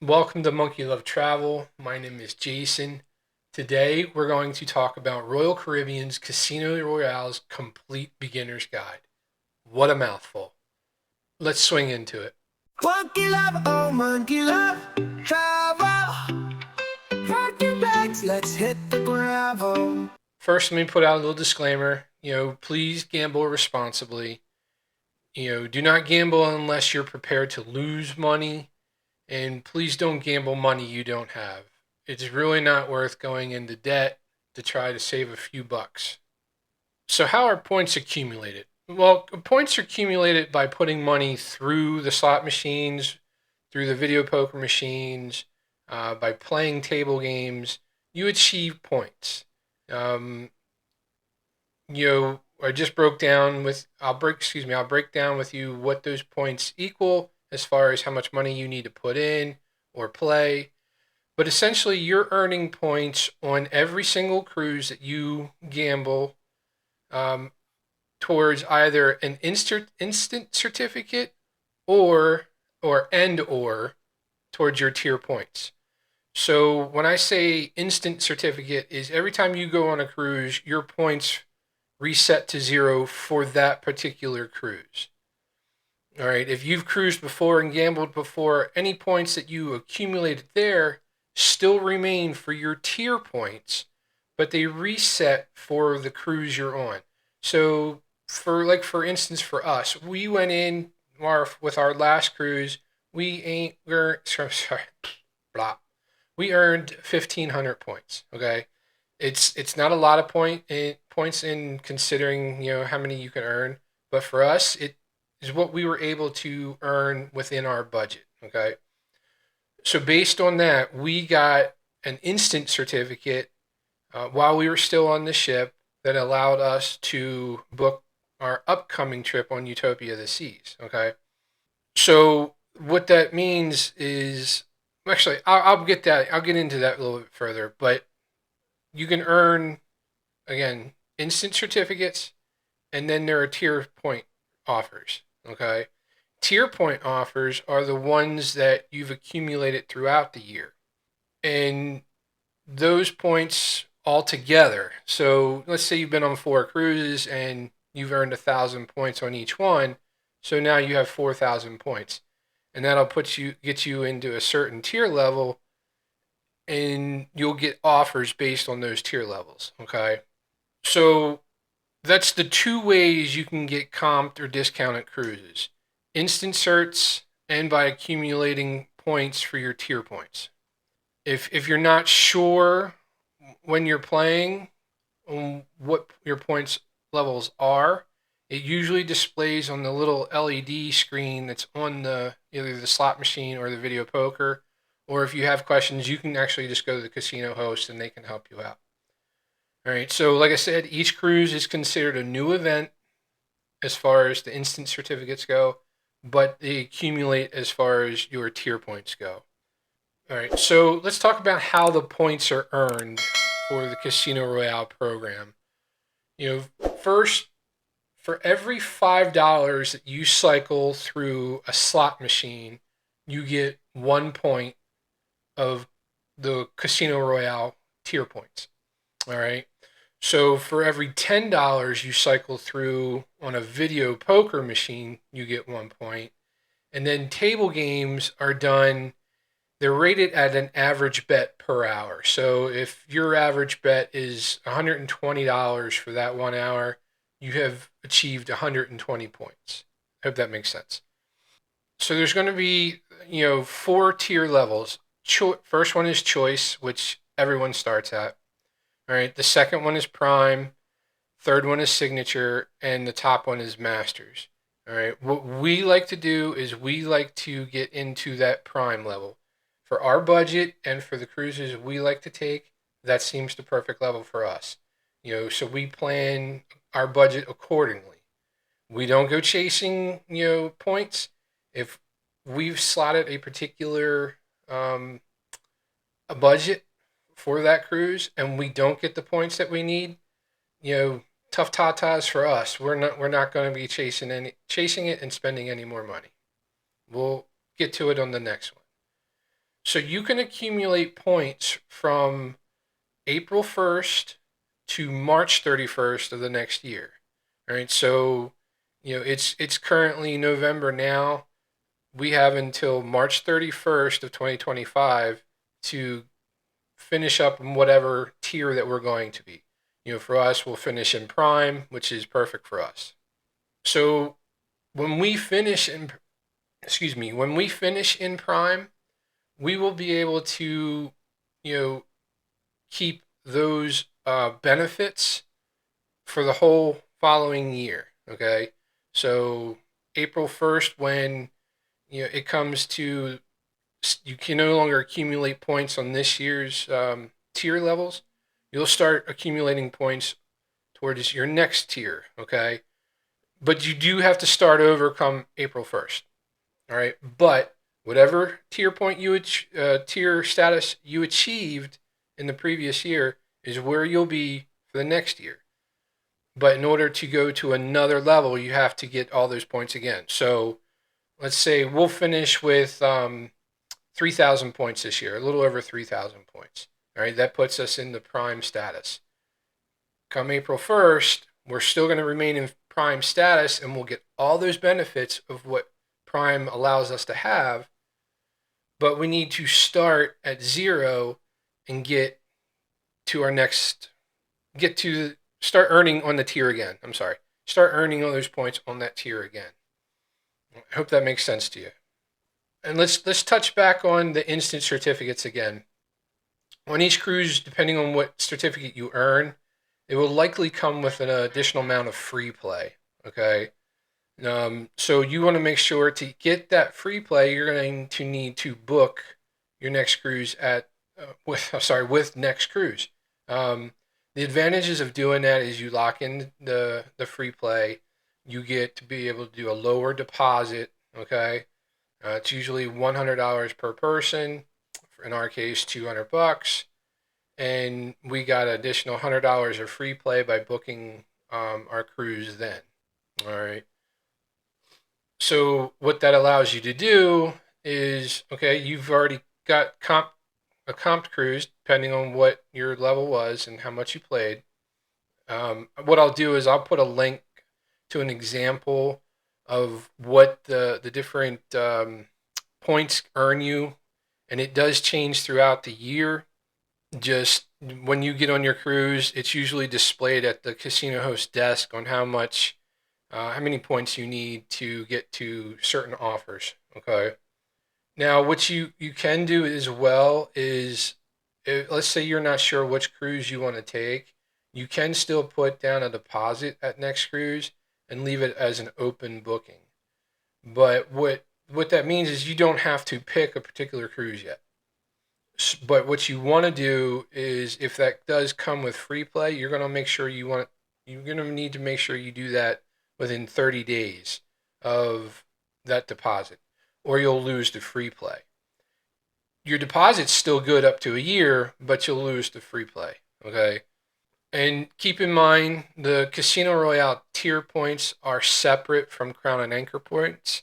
Welcome to Monkey Love Travel. My name is Jason. Today we're going to talk about Royal Caribbean's Casino Royale's Complete Beginner's Guide. What a mouthful. Let's swing into it. Monkey love, oh monkey love, travel. Pack your bags, let's hit the gravel. First, let me put out a little disclaimer. Please gamble responsibly. Do not gamble unless you're prepared to lose money. And please don't gamble money you don't have. It's really not worth going into debt to try to save a few bucks. So, how are points accumulated? Well, points are accumulated by putting money through the slot machines, through the video poker machines, by playing table games. You achieve points. Um, I just broke down with. I'll break down with you what those points equal as far as how much money you need to put in or play. But essentially, you're earning points on every single cruise that you gamble um, towards either an instant certificate or or towards your tier points. So when I say instant certificate is every time you go on a cruise, your points reset to zero for that particular cruise. All right, if you've cruised before and gambled before, any points that you accumulated there still remain for your tier points, but they reset for the cruise you're on. So for instance for us, we went in with our last cruise, sorry, blah. We earned 1,500 points, okay? It's not a lot of points in considering, how many you can earn, but for us it is what we were able to earn within our budget, okay? So based on that, we got an instant certificate while we were still on the ship that allowed us to book our upcoming trip on Utopia of the Seas. Okay, so what that means is actually I'll get that. I'll get into that a little bit further, but you can earn again instant certificates, and then there are tier point offers. Okay, tier point offers are the ones that you've accumulated throughout the year, and those points all together. So let's say you've been on 4 cruises and you've earned 1,000 points on each one. So now you have 4,000 points, and that'll get you into a certain tier level, and you'll get offers based on those tier levels. Okay, so that's the two ways you can get comped or discounted cruises: instant certs and by accumulating points for your tier points. If you're not sure when you're playing on what your points levels are, it usually displays on the little LED screen that's on the either the slot machine or the video poker. Or if you have questions, you can actually just go to the casino host and they can help you out. All right. So, like I said, each cruise is considered a new event as far as the instant certificates go, but they accumulate as far as your tier points go. All right, so let's talk about how the points are earned for the Casino Royale program. First, for every $5 that you cycle through a slot machine, you get 1 point of the Casino Royale tier points. All right. So for every $10 you cycle through on a video poker machine, you get 1 point. And then table games are done, they're rated at an average bet per hour. So if your average bet is $120 for that 1 hour, you have achieved 120 points. I hope that makes sense. So there's going to be, 4 tier levels. First one is choice, which everyone starts at. All right. The second one is prime. Third one is signature. And the top one is masters. All right. What we like to do is we like to get into that prime level. For our budget and for the cruises we like to take, that seems the perfect level for us. So we plan our budget accordingly. We don't go chasing, points. If we've slotted a particular a budget for that cruise and we don't get the points that we need, tough tatas for us. We're not going to be chasing it and spending any more money. We'll get to it on the next one. So you can accumulate points from April 1st to March 31st of the next year. All right. So, it's currently November now. We have until March 31st of 2025 to finish up in whatever tier that we're going to be. For us, we'll finish in Prime, which is perfect for us. So when we finish in, when we finish in Prime, we will be able to, you know, keep those benefits for the whole following year. Okay, so April 1st, when it comes to, you can no longer accumulate points on this year's tier levels. You'll start accumulating points towards your next tier. Okay, but you do have to start over come April 1st. All right, but whatever tier status you achieved in the previous year is where you'll be for the next year. But in order to go to another level, you have to get all those points again. So let's say we'll finish with 3,000 points this year, a little over 3,000 points. All right, that puts us in the prime status. Come April 1st, we're still going to remain in prime status and we'll get all those benefits of what prime allows us to have, but we need to start at 0 and to our next, start earning on the tier again. I'm sorry. Start earning all those points on that tier again. I hope that makes sense to you. And let's touch back on the instant certificates again. On each cruise, depending on what certificate you earn, it will likely come with an additional amount of free play. Okay. So you want to make sure to get that free play, you're going to need to book your next cruise with Next Cruise. The advantages of doing that is you lock in the free play. You get to be able to do a lower deposit. Okay, it's usually $100 per person. In our case, $200, and we got an additional $100 of free play by booking our cruise then. All right. So what that allows you to do is, okay, you've already got a comped cruise, depending on what your level was and how much you played. What I'll do is I'll put a link to an example of what the different points earn you, and it does change throughout the year. Just when you get on your cruise, it's usually displayed at the casino host desk on how many points you need to get to certain offers. Okay. Now, what you can do as well is, let's say you're not sure which cruise you want to take, you can still put down a deposit at Next Cruise and leave it as an open booking. But what that means is you don't have to pick a particular cruise yet. But what you want to do is, if that does come with free play, you're going to need to make sure you do that within 30 days of that deposit, or you'll lose the free play. Your deposit's still good up to a year, but you'll lose the free play. Okay. And keep in mind, the Casino Royale tier points are separate from Crown and Anchor points.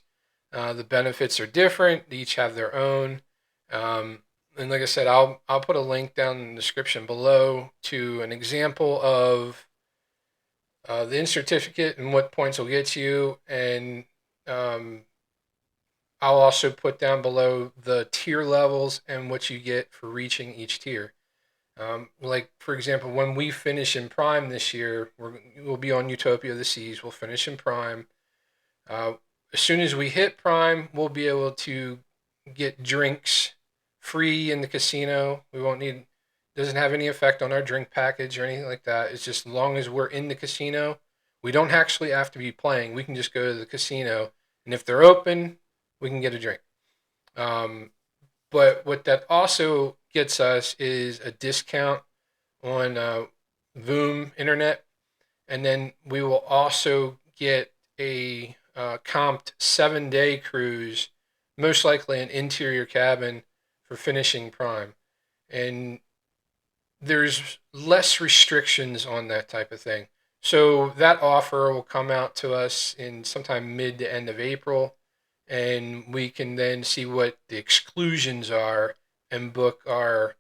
The benefits are different. They each have their own. And like I said, I'll put a link down in the description below to an example of the in certificate and what points will get you. And I'll also put down below the tier levels and what you get for reaching each tier. Like, for example, when we finish in Prime this year, we'll be on Utopia of the Seas. We'll finish in Prime. As soon as we hit Prime, we'll be able to get drinks free in the casino. Doesn't have any effect on our drink package or anything like that. It's just, as long as we're in the casino, we don't actually have to be playing. We can just go to the casino, and if they're open, we can get a drink. But what that also gets us is a discount on Voom Internet, and then we will also get a comped 7-day cruise, most likely an interior cabin, for finishing Prime. And there's less restrictions on that type of thing. So that offer will come out to us in sometime mid to end of April, and we can then see what the exclusions are and book our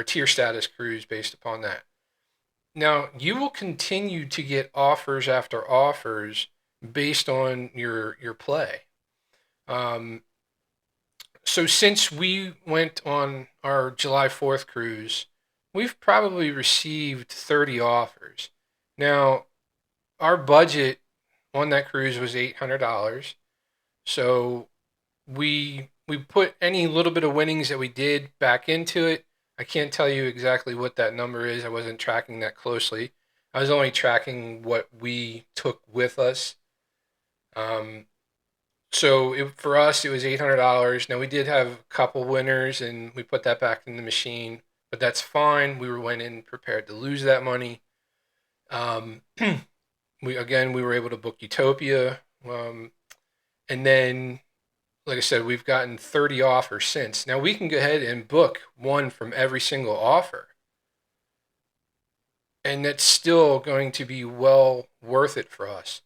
tier status cruise based upon that. Now, you will continue to get offers after offers based on your play. Um, so since we went on our July 4th cruise, we've probably received 30 offers. Now, our budget on that cruise was $800. So we put any little bit of winnings that we did back into it. I can't tell you exactly what that number is. I wasn't tracking that closely. I was only tracking what we took with us. Um, for us, it was $800. Now we did have a couple winners, and we put that back in the machine, but that's fine. Went in prepared to lose that money. Um, we were able to book Utopia, and then like I said, we've gotten 30 offers since. Now we can go ahead and book one from every single offer, and that's still going to be well worth it for us.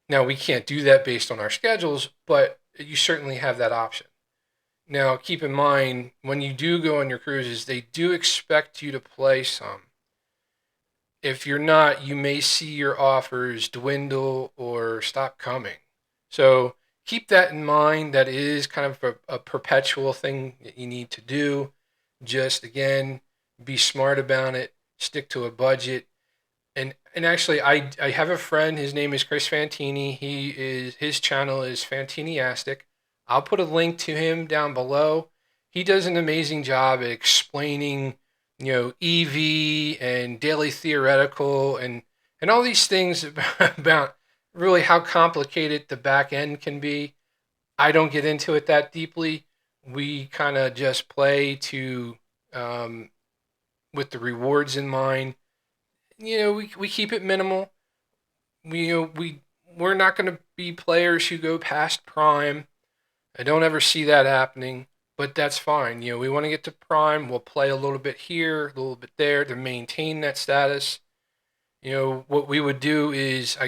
Now we can't do that based on our schedules, but you certainly have that option. Now keep in mind when you do go on your cruises, they do expect you to play some. If you're not, you may see your offers dwindle or stop coming. So keep that in mind. That is kind of a perpetual thing that you need to do. Just again, be smart about it, stick to a budget. And actually I have a friend, his name is Chris Fantini. His channel is Fantiniastic. I'll put a link to him down below. He does an amazing job at explaining, EV and daily theoretical and all these things about really how complicated the back end can be. I don't get into it that deeply. We kind of just play to um, with the rewards in mind. We keep it minimal. We're not going to be players who go past prime. I don't ever see that happening, but that's fine. We want to get to prime. We'll play a little bit here, a little bit there to maintain that status. What we would do is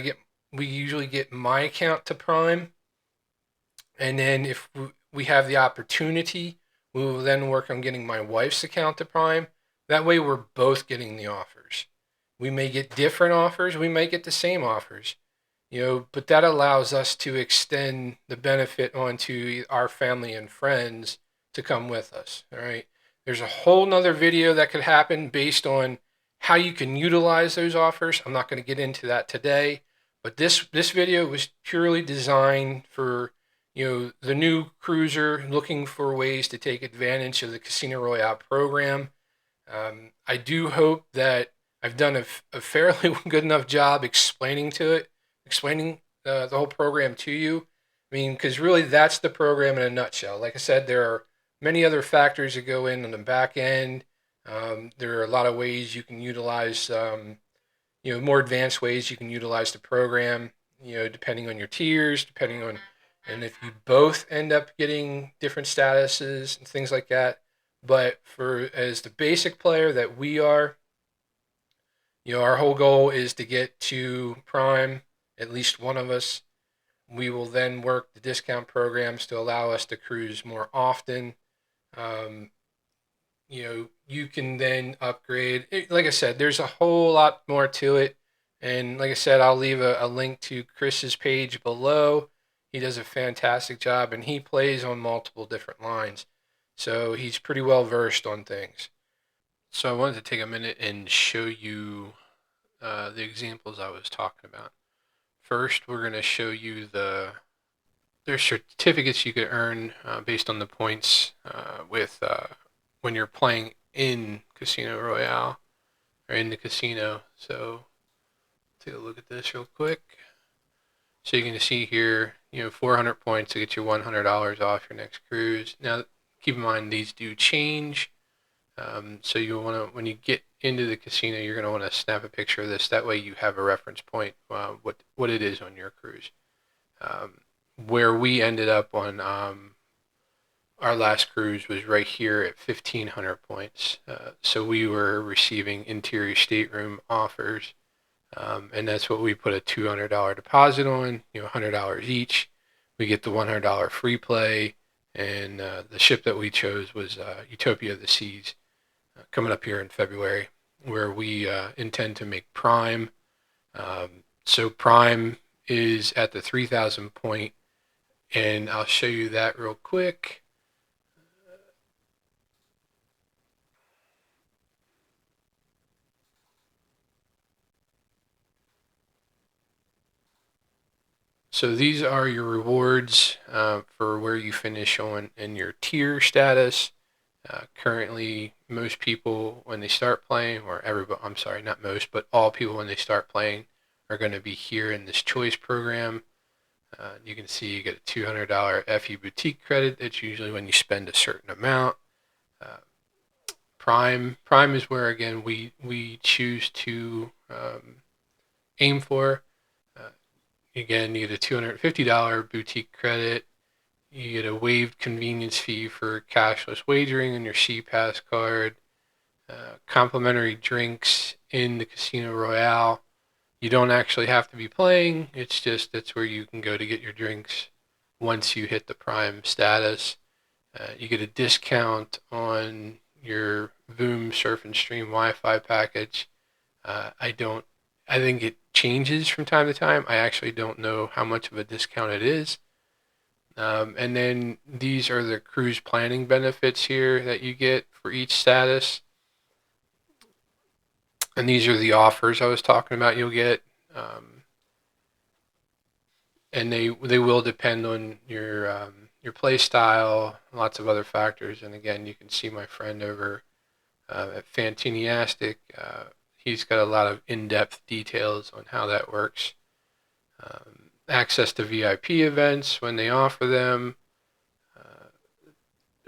we usually get my account to prime, and then if we have the opportunity, we will then work on getting my wife's account to prime. That way we're both getting the offers. We may get different offers, we may get the same offers, but that allows us to extend the benefit onto our family and friends to come with us. All right. There's a whole nother video that could happen based on how you can utilize those offers. I'm not going to get into that today, but this video was purely designed for the new cruiser looking for ways to take advantage of the Casino Royale program. I do hope that I've done a fairly good enough job explaining the whole program to you. I mean, because really that's the program in a nutshell. Like I said, there are many other factors that go in on the back end. There are a lot of ways you can utilize, more advanced ways you can utilize the program, depending on your tiers, and if you both end up getting different statuses and things like that. But as the basic player that we are, our whole goal is to get to prime, at least one of us. We will then work the discount programs to allow us to cruise more often. Um, you can then upgrade. Like I said, there's a whole lot more to it. And like I said, I'll leave a link to Chris's page below. He does a fantastic job, and he plays on multiple different lines. So he's pretty well versed on things. So I wanted to take a minute and show you the examples I was talking about. First, we're going to show you there's certificates you could earn based on the points when you're playing in Casino Royale or in the casino. So take a look at this real quick. So you can see here, 400 points to get you $100 off your next cruise. Now, keep in mind these do change. So you want to, when you get into the casino, you're going to want to snap a picture of this. That way you have a reference point, what it is on your cruise. Where we ended up on our last cruise was right here at 1,500 points. So we were receiving interior stateroom offers, and that's what we put a $200 deposit on, $100 each. We get the $100 free play, and the ship that we chose was Utopia of the Seas, coming up here in February, where we intend to make Prime. So Prime is at the 3,000 point, and I'll show you that real quick. So these are your rewards for where you finish on in your tier status. Currently, most people when they start playing, or everybody, I'm sorry, not most, but all people when they start playing are going to be here in this choice program. You can see you get a $200 FE boutique credit. It's usually when you spend a certain amount. Uh, Prime is where again we choose to aim for. Uh, Again, you get a $250 boutique credit. You get a waived convenience fee for cashless wagering on your C-Pass card. Complimentary drinks in the Casino Royale. You don't actually have to be playing. It's just that's where you can go to get your drinks once you hit the Prime status. You get a discount on your Voom Surf and Stream Wi-Fi package. I don't. I think it changes from time to time. I actually don't know how much of a discount it is. And then these are the cruise planning benefits here that you get for each status. And these are the offers I was talking about you'll get. And they will depend on your play style, lots of other factors. And again, you can see my friend over at Fantiniastic. He's got a lot of in-depth details on how that works. Access to VIP events when they offer them,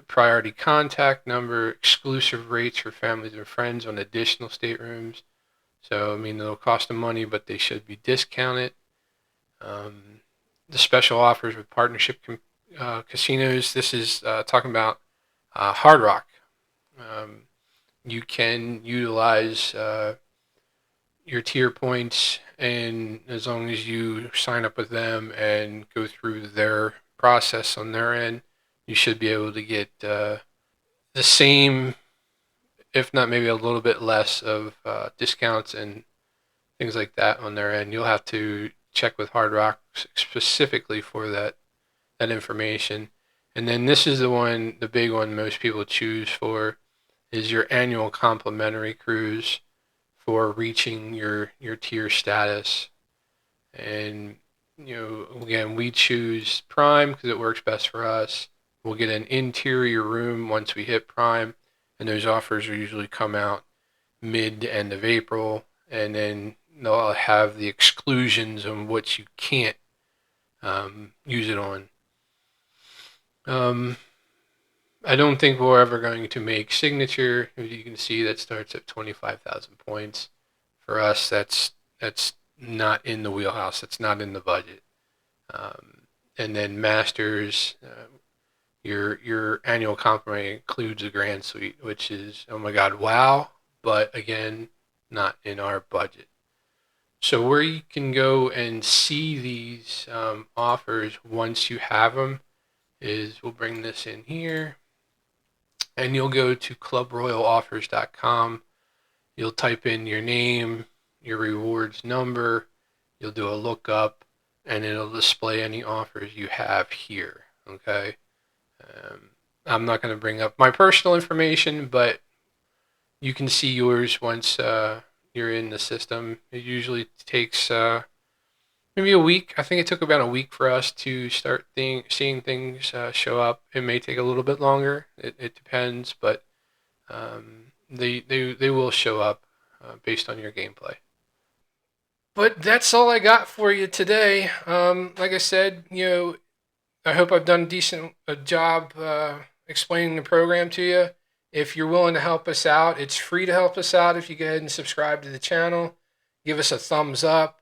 priority contact number, exclusive rates for families and friends on additional staterooms. So, I mean, they'll cost them money, but they should be discounted. The special offers with partnership casinos. This is talking about Hard Rock. You can utilize your tier points, and as long as you sign up with them and go through their process on their end, you should be able to get the same, if not maybe a little bit less of discounts and things like that on their end. You'll have to check with Hard Rock specifically for that information. And then this is the big one most people choose for, is your annual complimentary cruise for reaching your tier status. And again, we choose Prime because it works best for us. We'll get an interior room once we hit Prime, and those offers will usually come out mid to end of April, and then they'll have the exclusions on what you can't use it on. I don't think we're ever going to make signature. As you can see, that starts at 25,000 points. For us, that's not in the wheelhouse. That's not in the budget. And then masters, your annual complimentary includes a grand suite, which is, oh my God, wow! But again, not in our budget. So where you can go and see these offers once you have them is, we'll bring this in here, and you'll go to clubroyaloffers.com. You'll type in your name, your rewards number, you'll do a lookup, and it'll display any offers you have here, okay? I'm not going to bring up my personal information, but you can see yours once you're in the system. It usually takes maybe a week. I think it took about a week for us to start seeing things show up. It may take a little bit longer. It depends, but they will show up based on your gameplay. But that's all I got for you today. Like I said, I hope I've done a job explaining the program to you. If you're willing to help us out, it's free to help us out if you go ahead and subscribe to the channel. Give us a thumbs up.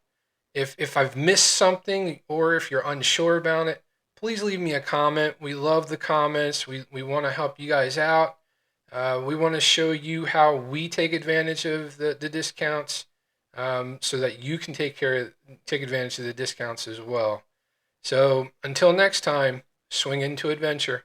If I've missed something, or if you're unsure about it, please leave me a comment. We love the comments. We want to help you guys out. We want to show you how we take advantage of the discounts, so that you can take advantage of the discounts as well. So until next time, swing into adventure.